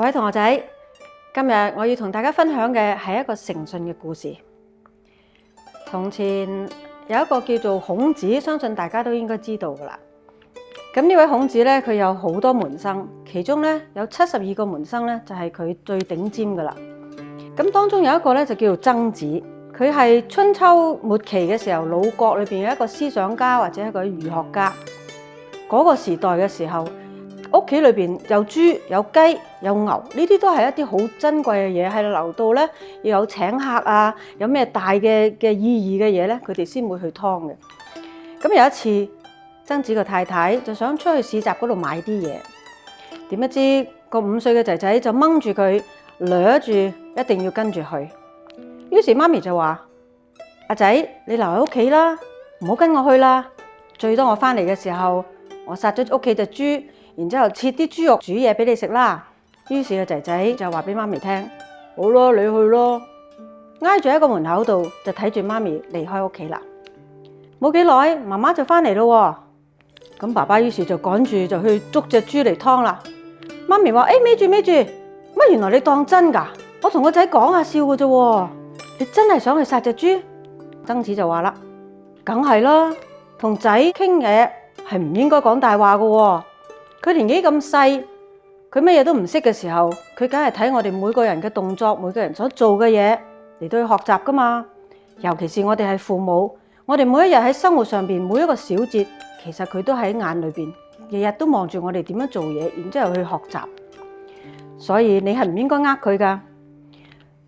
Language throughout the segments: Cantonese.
各位同學仔，今日我要同大家分享嘅係一個誠信嘅故事。從前有一個叫做孔子，相信大家都應該知道噶啦。咁呢位孔子咧，佢有好多門生，其中咧有72個門生咧，就係佢最頂尖噶啦。咁當中有一個咧就叫做曾子，佢係春秋末期嘅時候，魯國裏邊有一個思想家或者一個儒學家。嗰個時代嘅時候，屋企裏邊有豬、有雞、有牛，呢啲都係一啲好珍貴嘅嘢，喺度留到咧要有請客啊，有咩大嘅意義嘅嘢咧，佢哋先會去劏嘅。咁有一次，曾子個太太就想出去市集嗰度買啲嘢，點不知個5歲嘅仔仔就掹住佢，掠住一定要跟住去。於是媽咪就話：阿仔，你留喺屋企啦，唔好跟我去啦。最多我翻嚟嘅時候，我殺咗屋企隻豬，然之後切啲豬肉煮嘢俾你食啦。於是個仔仔就話俾媽咪聽：好咯，你去咯。挨住喺個門口度就睇住媽咪離開屋企啦。冇幾耐，媽媽就翻嚟咯。咁爸爸於是就趕住就去捉隻豬嚟劏啦。媽咪話：咪住，乜原來你當真㗎？我同個仔講下笑嘅啫。你真係想去殺隻豬？曾子就話啦：梗係啦，同仔傾嘢係唔應該講大話嘅。佢年紀咁細，佢乜嘢都唔識嘅時候，佢梗係睇我哋每個人嘅動作，每個人所做嘅嘢嚟到去學習噶嘛。尤其是我哋係父母，我哋每一日喺生活上邊每一個小節，其實佢都喺眼裏邊，日日都望住我哋點樣做嘢，然之後去學習。所以你係唔應該呃佢噶，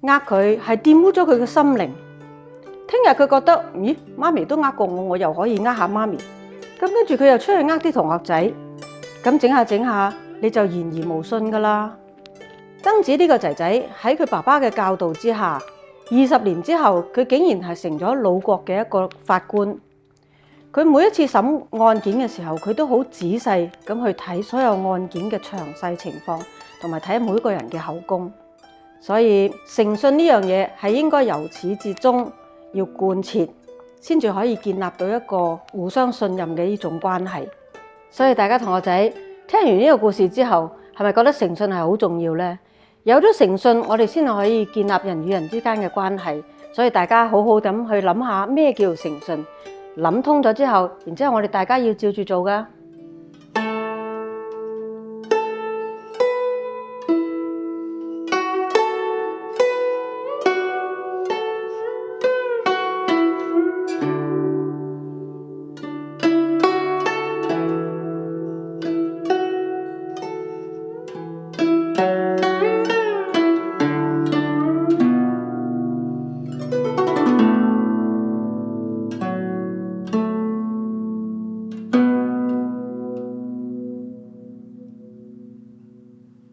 佢係玷污咗佢嘅心靈。聽日佢覺得，咦，媽咪都呃過我，我又可以呃下媽咪。咁跟住佢又出去呃啲同學仔，咁整下，你就言而無信噶啦。曾子呢個仔仔喺佢爸爸嘅教導之下，20年之後，佢竟然係成咗魯國嘅一個法官。佢每一次審案件嘅時候，佢都好仔細咁去睇所有案件嘅詳細情況，同埋睇每個人嘅口供。所以誠信呢樣嘢係應該由始至終要貫徹，先至可以建立到一個互相信任嘅呢種關係。所以大家同學仔聽完呢個故事之後，係咪覺得誠信係好重要呢？有咗誠信，我哋先可以建立人與人之間嘅關係。所以大家好好咁去諗下咩叫誠信，諗通咗之後，然之後我哋大家要照住做㗎。